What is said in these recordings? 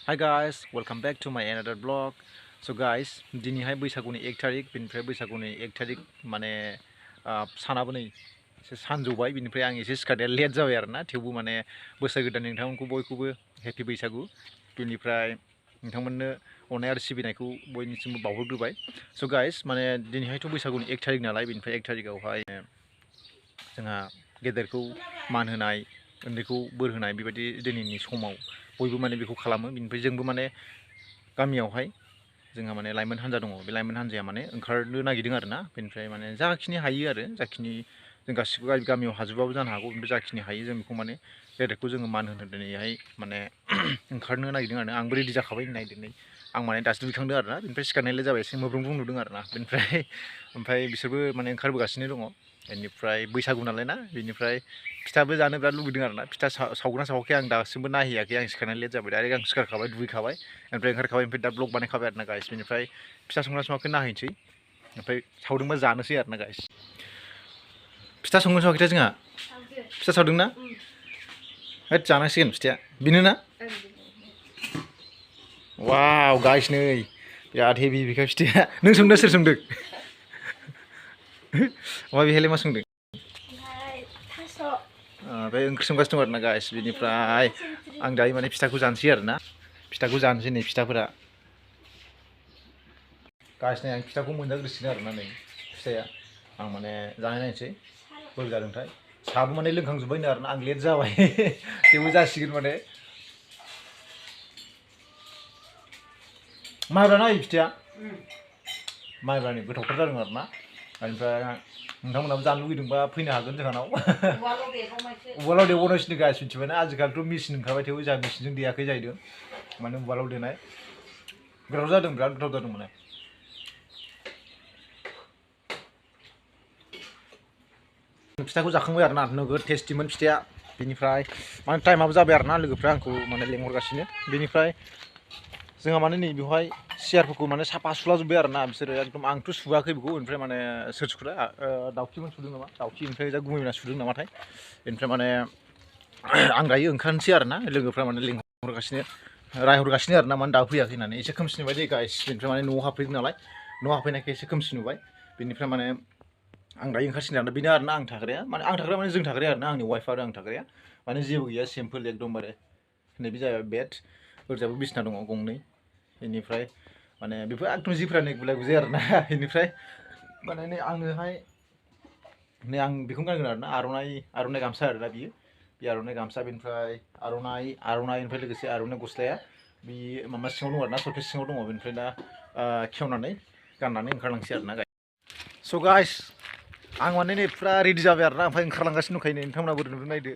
Hi guys, welcome back to my another vlog. So guys, दिनैहाय बैसागुनि 1 तारिख बिनिफ्राय बैसागुनि 1 तारिख माने सानाबो नै एसे सानजौबाय बिनिफ्राय आं एसे सिखारनाया लेट जाबाय आरोना थेवबो माने बोसोर गोदाननि नोंथांमोनखौ बयखौबो हेपि बैसागु बिनिफ्राय नोंथांमोननो अननाय आरो सिबिनायखौ बयनिसिमबो बावहरग्रोबाय. So guys, माने दिनैहायथ' बैसागुनि 1 तारिख नालाय बिनिफ्राय 1 तारिखआवहाय जोंहा गेदेरखौ मान होनाय उन्दैखौ बोर होनाय बेबायदि दिनैनि समाव बयबो माने बेखौ खालामो. बिनिफ्राय जोंबो माने गामियावहाय जोंहा माने लाइमोन हान्जा दङ. बे लाइमोन हान्जाया माने ओंखारनो नागिरदों आरोना. बेनिफ्राय माने जाखिनि हायो आरो जाखिनि जों गासिबो गामियाव हाजोबाबो जानो हागौ. बेनिफ्राय जाखिनि हायो जों बेखौ माने गेदेरखौ जोङो मान होनो दिनैहाय माने ओंखारनो नागिरदों आरो आंबो रेडि जाखाबाय होननाय दिनै आं माने दासो दुगैखांदों आरोना. बेनिफ्राय सिखारनायलाय जाबाय एसे मोब्रुं नुदों आरोना. बेनिफ्राय ओमफ्राय बिसोरबो माने ओंखारबोगासिनो दङ. बेनिफ्राय बैसागु नालाय ना बिनिफ्राय फिथाबो जानो बिराद लुबैदों आरोना. फिथा सावगोना सावाखै आं दासिमबो नायहैयाखै. आं सिखारनाय लेट जाबाय डाइरेक्ट आं सिखारखाबाय दुगैखाबाय ओमफ्राय ओंखारखाबाय ओमफ्राय दा ब्लग बानायखाबाय आरोना गाइस. बेनिफ्राय फिथा संना सङाखै नायहैनोसै ओमफ्राय सावदोंबा जानोसै आरोना गाइस. फिथा संनो सङाखैथा जोंहा फिथा सावदोंना होद जानांसिगोन फिथाया बेनो ना. वाव गाइस नै बिराद हेभि बिखा फिथाया. नों संदों सोर संदों? मा बेहायलाय मा संदों? ओमफ्राय ओंख्रि संगासिनो दं आरोना गाइस. बिनिफ्राय आं दायो माने फिथाखौ जानोसै आरोना. फिथाखौ जानोसै नै फिथाफोरा गाइस नै आं फिथाखौ मोनजाग्रोसिगोन आरोना. नै फिथाया आं माने जानाय नायनोसै बोरै जादोंथाय. साहाबो माने लोंखांजोब्बायनो आरोना. आं लेट जाबाय थेवबो जासिगोन माने. माइब्रा ना फिथाया माइब्रानि गोथावथार जादों आरोना. बेनिफ्राय नोंथांमोनाबो जानो लुगैदोंबा फैनो हागोन जोंहानाव. उवालाव देबावनांसिगोन गाइस मिथिबायना. आजिखालिथ' मेसिन ओंखारबाय थेवबो जोंहा मेसिनजों देयाखै जाहैदों माने उवालाव देनाय. गोथाव जादों बिराद गोथाव जादों माने. फिथाखौ जाखांबाय आरोना. नोगोद टेस्टिमोन फिथाया. बेनिफ्राय माने टाइमाबो जाबाय आरोना. लोगोफ्रा आंखौ माने लेंहरगासिनो. बेनिफ्राय जोंहा माने नै बेवहाय सियारफोरखौ माने साफा सुलाजोब्बाय आरोना बिसोरो एकदम. आंथ' सुवाखै बेखौ. ओमफ्राय माने सोर सुखोरा दाउखिमोन सुदों नामा दाउखि ओमफ्राय जा गुमैमोना सुदों नामाथाय. बेनिफ्राय माने आं दायो ओंखारनोसै आरोना. लोगोफ्रा माने लिंहरगासिनो रायहरगासिनो आरोना मानो दाबो फैयाखै होननानै. एसे खोमसि नुबाय दे गाइस. बेनिफ्राय माने न'आव हाबफैदों नालाय न'आव हाबफैनायखाय एसे खोमसि नुबाय. बेनिफ्राय माने आं दायो ओंखारसिगोन आरोना. बेनो आरोना आं थाग्राया माने आं थाग्राया माने जों थाग्राया आरोना. आंनि वाइफ आरो आं थाग्राया माने जेबो गैया सिम्पोल एकदमबारे. नैबे जाबाय बेड. ओरैजाबो बिसिना दङ गंनै. बेनिफ्राय माने बेफोर एकदम जिफोरानो गुलाय गुजाय आरोना. बेनिफ्राय माने नै आंनोहाय नै आं बेखौनो गानगोन आरोना. आर'नाइ गामसा आरोना बियो. बे आर'नाइ गामसा बेनिफ्राय आर'नाइनिफ्राय लोगोसे आर'नाइ गस्लाया बे माबा सिङाव दङ आरोना. सकेस सिङाव दङ. बेनिफ्राय दा खेवनानै गाननानै ओंखारलांसै आरोना गाइस. स' गाइस आं माने नै फुरा रेडि जाबाय आरोना. ओमफ्राय ओंखारलांगासिनो दंखायो नै. नोंथांमोना बोरै नुदों नायदो.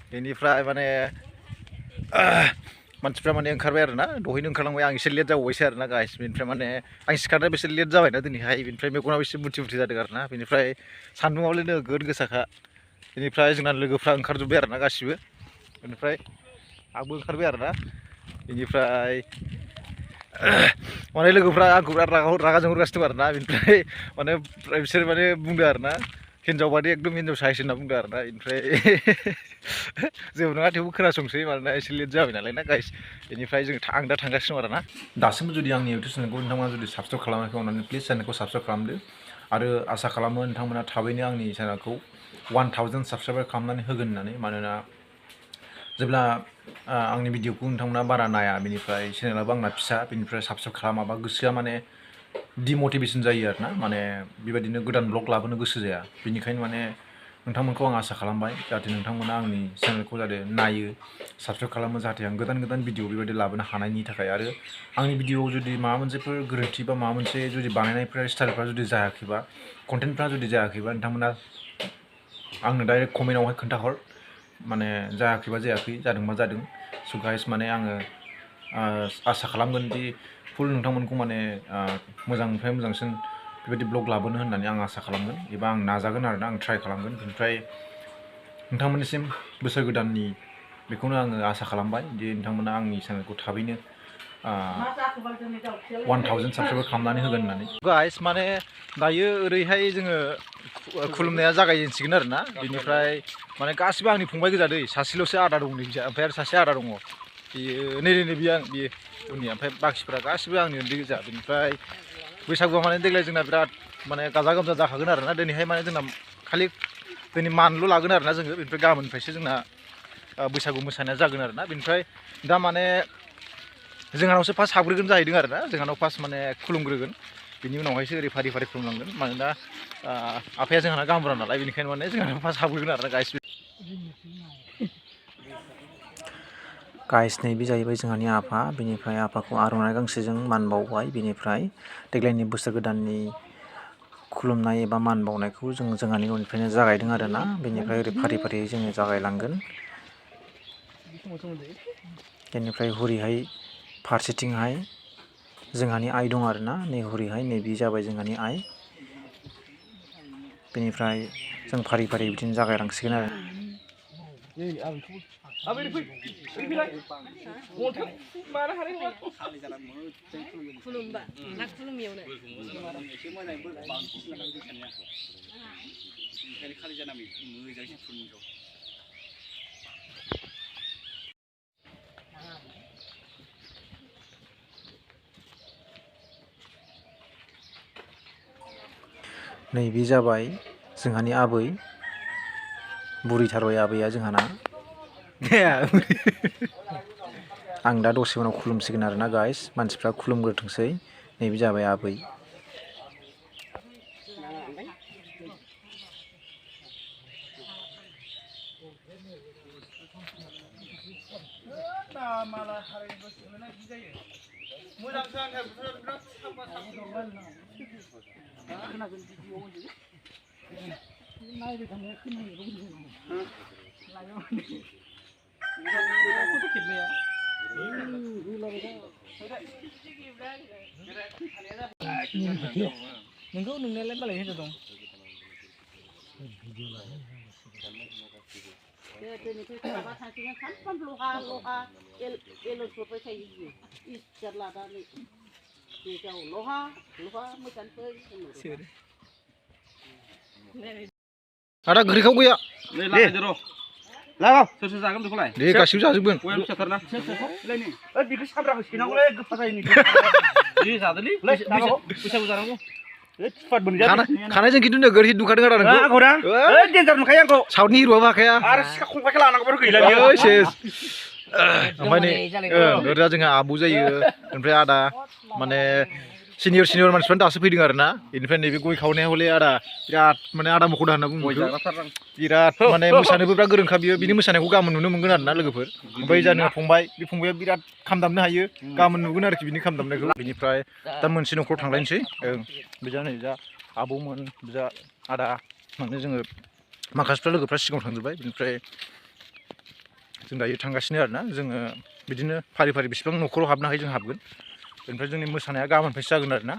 बेनिफ्राय माने मानसिफ्रा माने ओंखारबाय आरोना. दहायनो ओंखारलांबाय. आं एसे लेट जाबावबायसो आरोना गाइस. बेनिफ्राय माने आं सिखारनाया एसे लेट जाबायना दिनैहाय. बेनिफ्राय मेगनाबो एसे बुथि जादों आरोना. बेनिफ्राय सान्दुङावलाय नोगोद गोसाखा. बेनिफ्राय जोंना लोगोफ्रा ओंखारजोब्बाय आरोना गासिबो. बेनिफ्राय आंबो ओंखारबाय आरोना. बेनिफ्राय माने लोगोफ्रा आंखौ बिराद रागा जोंहरगासिनो दं आरोना. बेनिफ्राय माने बिसोर माने बुंदों आरोना हिन्जाव बादि एकदम हिन्जाव साइस होनना बुंदों आरोना. बेनिफ्राय जेबो नङा थेवबो खोनासंसै मानोना एसे लेट जाबाय नालाय ना गाइस. बेनिफ्राय आं दा थांगासिनो दं आरोना. दासिमबो जुदि आंनि इउटुब चेनेलखौ नोंथांमोना जुदि साबस्क्राइब खालामाखै अननानै प्लिज चेनेलखौ साबस्क्राइब खालामदो. आरो आसा खालामो नोंथांमोना थाबैनो आंनि चेनेलखौ 1000 साबस्क्राइबार खालामनानै होगोन होननानै. मानोना जेब्ला आंनि भिडिअखौ नोंथांमोना बारा नाया बेनिफ्राय चेनेलाबो आंना फिसा बेनिफ्राय साबस्क्राइब खालामाबा गोसोआ माने डिमटिभेसन जायो आरोना. माने बेबायदिनो गोदान ब्लग लाबोनो गोसो जाया. बेनिखायनो माने नोंथांमोनखौ आं आसा खालामबाय जाहाथे नोंथांमोना आंनि चेनेलखौ जाहाथे नायो साबस्क्राइब खालामो जाहाथे आं गोदान भिडिअ बेबायदि लाबोनो हानायनि थाखाय. आरो आंनि भिडिअआव जुदि माबा मोनसेफोर गोरोन्थि बा माबा मोनसे जुदि बानायनायफ्रा स्टाइलफ्रा जुदि जायाखैबा कन्टेन्टफ्रा जुदि जायाखैबा नोंथांमोना आंनो डाइरेक्ट कमेन्टआवहाय खोन्थाहर. माने जायाखैबा जायाखै जादोंबा जादों. स' गाइस माने आङो आसा खालामगोन दि फुल नोंथांमोनखौ माने मोजांनिफ्राय मोजांसिन बेबायदि ब्लग लाबोनो होननानै आं आसा खालामगोन एबा आं नाजागोन आरोना. आं ट्राइ खालामगोन. बेनिफ्राय नोंथांमोननिसिम बोसोर गोदाननि बेखौनो आङो आसा खालामबाय दि नोंथांमोना आंनि चेनेलखौ थाबैनो 1000 साबस्क्राइबार खालामनानै होगोन होननानै. गाइस माने दायो ओरैहाय जोङो खुलुमनाया जागायजेनसिगोन आरोना. बेनिफ्राय माने गासिबो आंनि फंबाय गोजा दै. सासेल'सो आदा दं नै ओमफ्राय आरो सासे आदा दङ. बियो नै बियो उननि ओमफ्राय बाखिफ्रा गासिबो आंनि उन्दै गोजा बिनिफ्राय बैसागुआ माने देग्लाय जोंना बिराद माने गाजा गोमजा जाखागोन आरोना दिनैहाय माने जोंना खालि दिनै मानल' लागोन आरोना जोङो बेनिफ्राय गाबोननिफ्रायसो जोंना बैसागु मोसानाया जागोन आरोना बेनिफ्राय दा माने जोंहानावसो फार्स्ट हाबग्रोगोन जाहैदों आरोना जोंहानाव फार्स्ट माने खुलुमग्रोगोन बिनि उनावहायसो ओरै फारि फारि खुलुमलांगोन मानोना आफाया जोंहाना गामबुरा नालाय बेनिखायनो माने जोंहानाव फार्स्ट हाबग्रोगोन आरोना गाइस नै बे जाहैबाय जोंहानि आफा बेनिफ्राय आफाखौ आर'नाइ गांसेजों मान बावबाय बेनिफ्राय देग्लायनि बोसोर गोदाननि खुलुमनाय एबा मान बावनायखौ जों जोंहानि न'निफ्रायनो जागायदों आरोना बेनिफ्राय ओरै फारि फारियै जोङो जागायलांगोन बेनिफ्राय हरैहाय फारसेथिंहाय जोंहानि आइ दं आरोना नै हरैहाय नैबे जाबाय जोंहानि आइ बेनिफ्राय जों फारि फारि बिदिनो जागायलांसिगोन आरो नैबे जाबाय जोंहानि आबै बुरैथारबाय आबैया जोंहाना आं दा दसे उनाव खुलुमसिगोन आरोना गाइस मानसिफ्रा खुलुमग्रोथोंसै नैबे जाबाय आबै नोंगौ नोंनायालाय मालाय हिन्जाव दं दिनैनिफ्राय थाबा थांसिगोन सानफ्राम लहा एल'सोबाय थायो बियो इस्टार लानानै बेयाव लहा मोजांफै आदा गोरिखाव गैया लागाव सोर सोर जागोन बेखौलाय दे गासिबो जाजोबगोन बयाम फिसाथारना बेखौ सामब्राखौ सोनांगौलै गोफा जायो दे जादोलै बैसागु जानांगौ खानायजों खिन्थु नोगोर हिट नुखादों आरो नोंखौ देन्जार नुखायो आंखौ साउथनि हिर'आ माखाया आरो सिखा खंखायखौ लानांगौबो गैला सेस ओमफ्राय नै दा जोंहा आबौ जायो ओमफ्राय आदा माने सिनियर मानसिफ्रानो दासो फैदों आरोना बेनिफ्राय नैबे गय खावनाया हले आदा बिराद माने आदा मख'दा होनना बुङो बिराद माने मोसानोबो बिराद गोरोंखा बियो बिनि मोसानायखौ गाबोन नुनो मोनगोन आरोना लोगोफोर ओमफ्राय जोंहा फंबाय बे फंबाया बिराद खाम दामनो हायो गाबोन नुगोन आरोखि बिनि खाम दामनायखौ बिनिफ्राय दा मोनसे न'खराव थांलायनोसै बिजा नै जा आबौमोन बिजा आदा माने जोङो माखासेफ्रा लोगोफ्रा सिगाङाव थांजोब्बाय बिनिफ्राय जों दायो थांगासिनो आरोना जोङो बिदिनो फारि फारि बेसेबां न'खराव हाबनो हायो जों हाबगोन बेनिफ्राय जोंनि मोसानाया गाबोननिफ्रायसो जागोन आरोना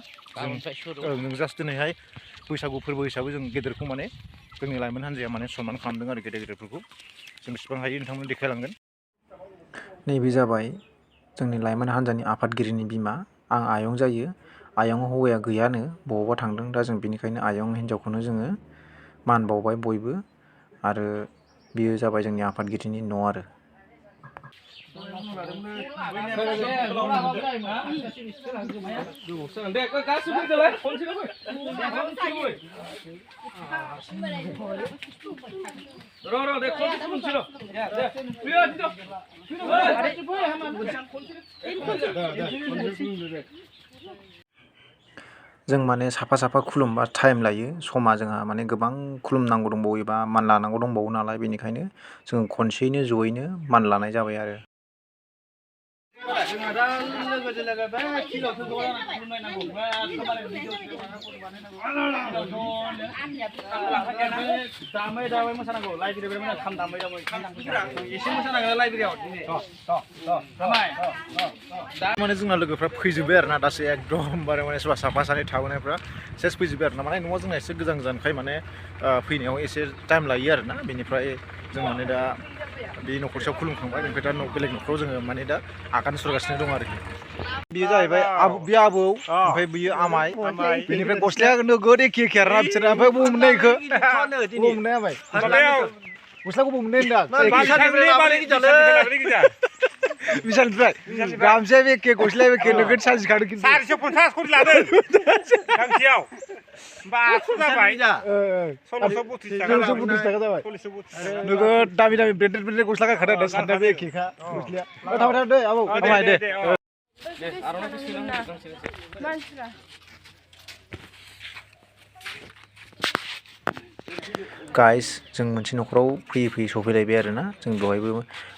जों जास्ट दिनैहाय बैसागु फोरबो हिसाबै जों गेदेरखौ माने जोंनि लाइमोन हान्जाया माने सनमान खालामदों आरो गेदेरफोरखौ जों बेसेबां हायो नोंथांमोन देखायलांगोन नैबे जाबाय जोंनि लाइमोन हान्जानि आफादगिरिनि बिमा आं आयं जायो आयं हौवाया गैयानो बबावबा थांदों दा जों बेनिखायनो आयं हिन्जावखौनो जोङो मान बावबाय बयबो आरो बियो जाबाय जोंनि आफादगिरिनि न' आरो जों माने साफा साफा खुलुमबा टाइम लायो समा जोंहा माने गोबां खुलुमनांगौ दंबावो एबा मान लानांगौ दंबावो नालाय बेनिखायनो जों खनसेयैनो जयैनो मान लानाय जाबाय आरो जोंहा दा लोगोजों लोगो बे किल'सो खुलुमलायनांगौ दामै दामै मोसानांगौ लाइब्रेरियाव खाम दामै दामै एसे मोसानांगौ लाइब्रेरियाव दा माने जोंना लोगोफ्रा फैजोब्बाय आरोना दासो एकदमबारे माने सोरबा साफा सानै थाबोनायफ्रा सेस फैजोब्बाय आरोना माने न'आ जोंना एसे गोजान गोजानखाय माने फैनायाव एसे टाइम लायो आरोना बेनिफ्राय जों माने दा बे न'खरसेयाव खुलुमखांबाय बेनिफ्राय दा बेलेग न'खराव जोङो माने दा आगान सुरगासिनो दं आरोखि बियो जाहैबाय बे आबौ ओमफ्राय बियो आमाय बेनिफ्राय गस्लाया नोगोद एखे एखे आरोना बिसोरना ओमफ्य बबाव मोननाय इखो बबाव मोननाय आमाय गस्लाखौ बबाव मोननाय होनदां बिशालनिफ्राय गामसायाबो एखे गस्लायाबो एखे नोगोद साजिखादों खिन्थु 450 खरि लादों गांसेयाव होमबा 800 जाबाय 1632 थाखा जाबाय 1632 नोगोद दामि दामि ब्रेन्डेड गस्ला गानखादों आरो साननायाबो एखेखा गस्लाया थाबाय दे आबौ थाबाय दे आर'नाइखौ सोना मानसिफ्रा गाइस जों मोनसे न'खराव फैयै फैयै सफैलायबाय आरोना जों बेवहायबो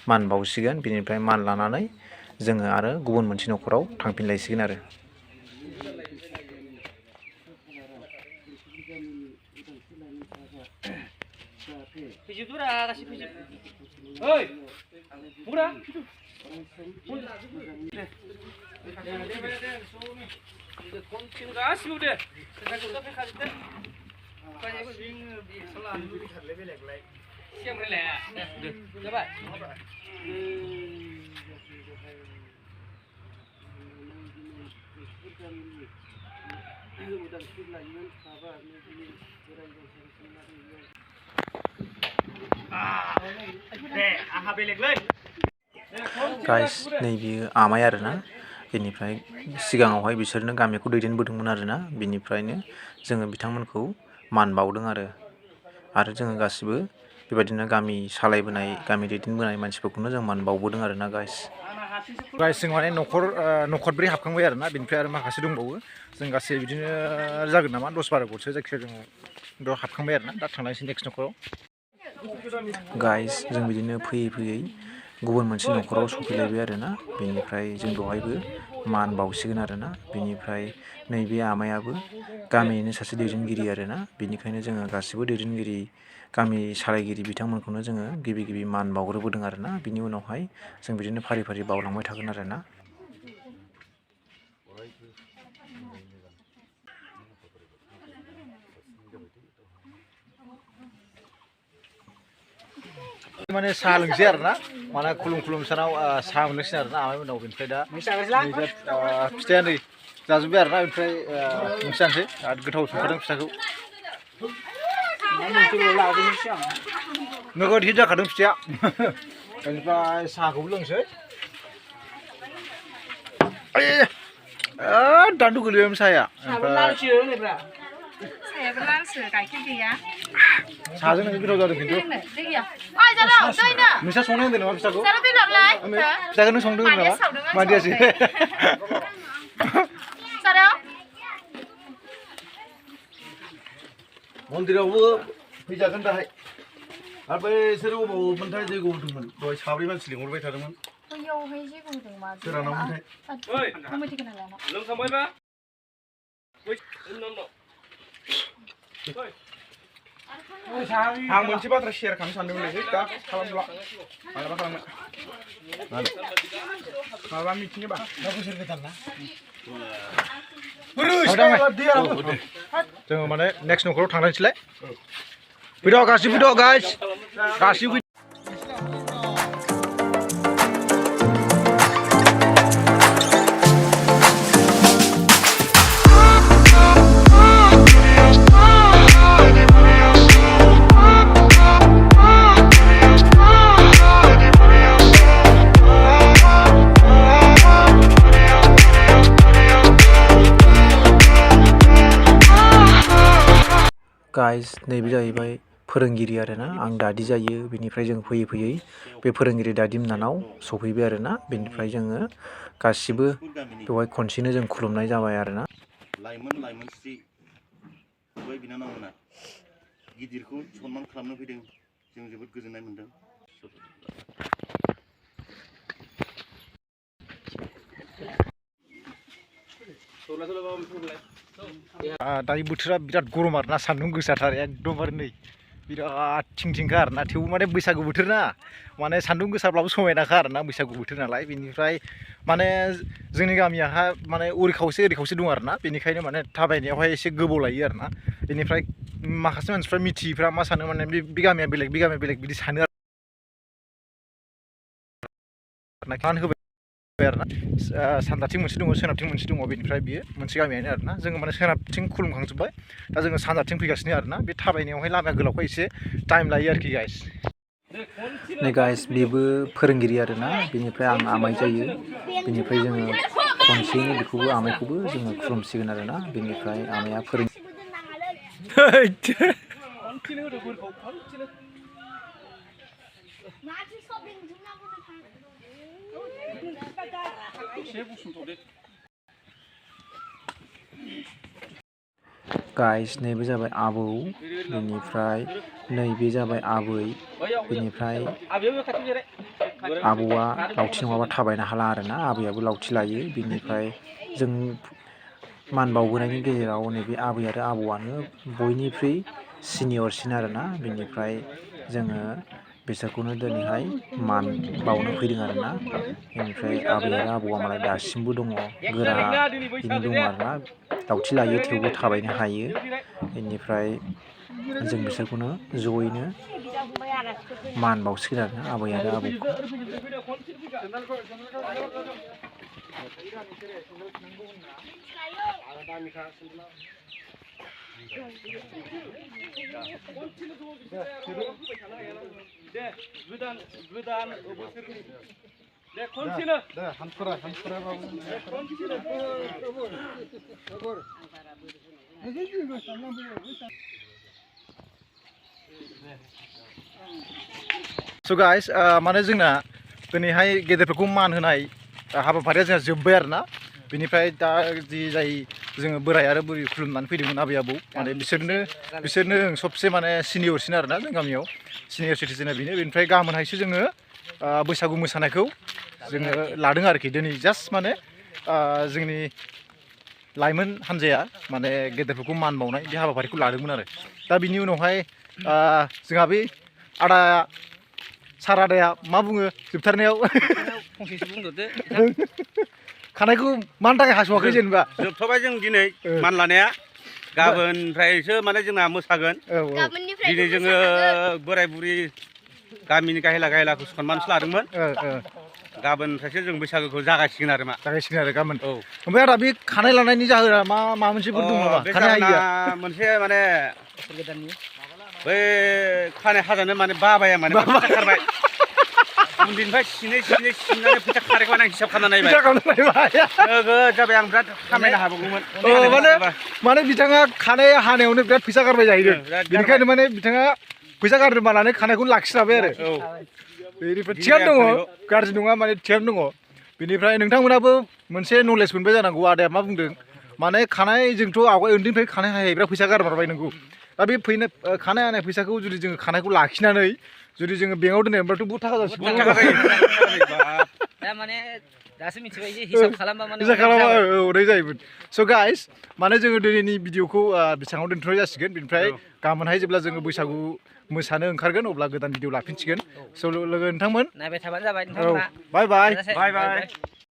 मान बावसिगोन बिनिफ्राय मान लानानै जोङो आरो गुबुन मोनसे न'खराव थांफिनलायसिगोन आरो फैजोबदोरा गासै फैजोब ओइ बुरा कन्टिनिउ गासिबो दे फैखाजोबदो फैखाजोबदो जाबाय गाइस नैबेयो आमाय आरोना बेनिफ्राय सिगाङावहाय बिसोरनो गामिखौ दैदेनबोदोंमोन आरोना बिनिफ्रायनो जोङो बिथांमोनखौ मान बावदों आरो जोङो गासिबो बेबायदिनो गामि सालायबोनाय गामि दैदेनबोनाय मानसिफोरखौनो जों मान बावबोदों आरोना गाइस जों माने न'खरब्रै हाबखांबाय आरोना बेनिफ्राय आरो माखासे दंबावो जों गासै बिदिनो जागोन नामा 10-12 गरसो जायखिजाया जों बेयाव हाबखांबाय आरोना दा थांनायसै नेक्स्ट न'खराव गाइस जों बिदिनो फैयै फैयै गुबुन मोनसे न'खराव सफैलायबाय आरोना बेनिफ्राय जों बेवहायबो मान बावसिगोन आरोना बेनिफ्राय नैबे आमायाबो गामिनिनो सासे दैदेनगिरि आरोना बेनिखायनो जोङो गासिबो दैदेनगिरि गामि सालायगिरि बिथांमोनखौनो जोङो गिबि मान बावग्रोबोदों आरोना बिनि उनावहाय जों बिदिनो फारि फारि बावलांबाय थागोन आरोना माने साहा लोंसै आरोना माने खुलुम सानाव साहा मोनलोंसै आरोना आमायमोनाव बेनिफ्राय दा फिथाया नै जाजोब्बाय आरोना बेनिफ्राय मोनसे जानोसै आरो गोथाव संखादों फिथाखौ नोगोद हिट जाखादों फिथाया बेनिफ्राय साहाखौबो लोंसै दानदु गोलैबायमोन साहाया सायाबो लालसो गाइखेर गैया साहाजों नोगोद गोथाव जादों खिन्थु नोंस्रा संनो होन्दों नामा फिथाखौ फिथाखौ नों संदों नामा मादियासै मन्दिरावबो फैजागोन दाहाय आरो बैसोर अबावमोनथाय जैग' होदोंमोन दहाय साब्रै मानसि लिंहरबाय थादोंमोन बैयावहाय जैग' होदों मा सोरानावमोनथाय लोंखांबायबा आं मोनसे बाथ्रा शेयार खालामनो सानदोंमोनलै दा खालामला मालाबा खालामनो माबा मिथिङोबा दा बोसोर गोदान ना जोङो माने नेक्स्ट न'खराव थांनोसैलाय फैद' गासिबो फैद' गाइस गासिबो गाइस नैबे जाहैबाय फोरोंगिरि आरोना आं दादि जायो बेनिफ्राय जों फैयै फैयै बे फोरोंगिरि दादि मोननाव सफैबाय आरोना बेनिफ्राय जोङो गासिबो बेवहाय खनसेनो जों खुलुमनाय जाबाय आरोना लाइमोनस्रि फंबाय बिनानावमोना गिदिरखौ सनमान खालामनो फैदों जों जोबोद गोजोननाय मोनदों दायो बोथोरा बिराद गरम आरोना सान्दुं गोसाथार एकदमबारे नै बिराद थिंथिंखा आरोना थेवबो माने बैसागु बोथोर ना माने सान्दुं गोसाब्लाबो समायनाखा आरोना बैसागु बोथोर नालाय बेनिफ्राय माने जोंनि गामियाहा माने ओरै खावसे दं आरोना बेनिखायनो माने थाबायनायावहाय एसे गोबाव लायो आरोना बेनिफ्राय माखासे मानसिफ्रा मिथियैफ्रा मा सानो माने बे गामिया बेलेग बिदि सानो आरोना होबाय आरोना सानजाथिं मोनसे दङ सोनाबथिं मोनसे दङ बेनिफ्राय बियो मोनसे गामियानो आरोना जोङो माने सोनाबथिं खुलुमखांजोब्बाय दा जोङो सानजाथिं फैगासिनो आरोना बे थाबायनायावहाय लामाया गोलावखाय एसे टाइम लायो आरोखि गाइस नै गाइस बेबो फोरोंगिरि आरोना बेनिफ्राय आं आमाय जायो बेनिफ्राय जोङो खनसेयैनो बेखौबो आमायखौबो जोङो खुलुमसिगोन आरोना बेनिफ्राय आमाया फोरों गाइस नैबे जाबाय आबौ बेनिफ्राय नैबे जाबाय आबै बेनिफ्राय आबौआ लावथि नङाबा थाबायनो हाला आरोना आबैयाबो लावथि लायो बेनिफ्राय जों मान बावबोनायनि गेजेराव नैबे आबै आरो आबौआनो बयनिख्रुइ सिनियरसिन आरोना बेनिफ्राय जोङो बिसोरखौनो दिनैहाय मान बावनो फैदों आरोना बेनिफ्राय आबै आरो आबौआ मालाय दासिमबो दङ गोरायैनो दङ आरोना लावथि लायो थेवबो थाबायनो हायो बेनिफ्राय जों बिसोरखौनो जयैनो मान बावसिगोन आरोना आबै आरो आबौखौ So guys, माने जोंना दिनैहाय गेदेरफोरखौ मान होनाय हाबाफारिया जोंहा जोब्बाय आरोना बेनिफ्राय दा जि जाय जोङो बोराय आरो बुरै खुलुमनानै फैदोंमोन आबै आबौ माने बिसोरनो सबसे माने सिनियरसिन आरोना जों गामियाव सिनियर सिटिजेना बेनो बेनिफ्राय गाबोनहायसो जोङो बैसागु मोसानायखौ जोङो लादों आरोखि दिनै जास्ट माने जोंनि लाइमोन हान्जाया माने गेदेरफोरखौ मान बावनाय बे हाबाफारिखौ लादोंमोन आरो दा बिनि उनावहाय जोंहा बे आदा सार आदाया मा बुङो जोबथारनायाव फंसेसो बुंदोदो खानायखौ मानि थाखाय हास'वाखै जेनेबा जोबथ'बाय जों दिनै मान लानाया गाबोननिफ्रायसो माने जोंना मोसागोन दिनै जोङो बोराय बुरि गामिनि गाहेलाखौ सनमानसो लादोंमोन गाबोननिफ्रायसो जों बैसागोखौ जागायसिगोन आरो गाबोन ओमफ्राय आदा बे खानाय लानायनि जाहोना मा मोनसेफोर दं नामा खानाय मोनसे माने बै खानाय हाजानो माने बाबाया माने खारबाय उन्दैनिफ्राय सिनै सिननानै फैसा खारैखौ आं हिसाब खालामना नायबाय जाबाय आं बिराद खामायनो हाबावगौमोन माने बिथाङा खानाय हानायावनो बिराद फैसा गारबाय जाहैदों बेनिखायनो माने बिथाङा फैसा गारनो बानानै खानायखौ लाखिलाबाय आरो बेनिफ्राय थिगानो दङ गाज्रि नङा माने थिगानो दङ बेनिफ्राय नोंथांमोनाबो मोनसे नलेज मोनबाय जानांगौ आदाया मा बुंदों माने खानाय जोंथ' आवगाय उन्दैनिफ्राय खानाय हायै बिराद फैसा गारमारबाय नोंगौ दा बे खानाय हानाय फैसाखौ जुदि जोङो खानायखौ लाखिनानै जुदि जोङो बेंकआव दोननायब्लाथ' बहुद थाखा जासिगोन माने दासो मिथिबाय जे हिसाब खालामबा माने ओरै जायोमोन स' गाइस माने जोङो दिनैनि भिडिअखौ बेसेबाङाव दोनथ'नाय जासिगोन बेनिफ्राय गाबोनहाय जेब्ला जोङो बैसागु मोसानो ओंखारगोन अब्ला गोदान भिडिअ लाफिनसिगोन स' लोगो नोंथांमोन नायबाय थाबानो जाबाय नोंथांमोना बाय बाय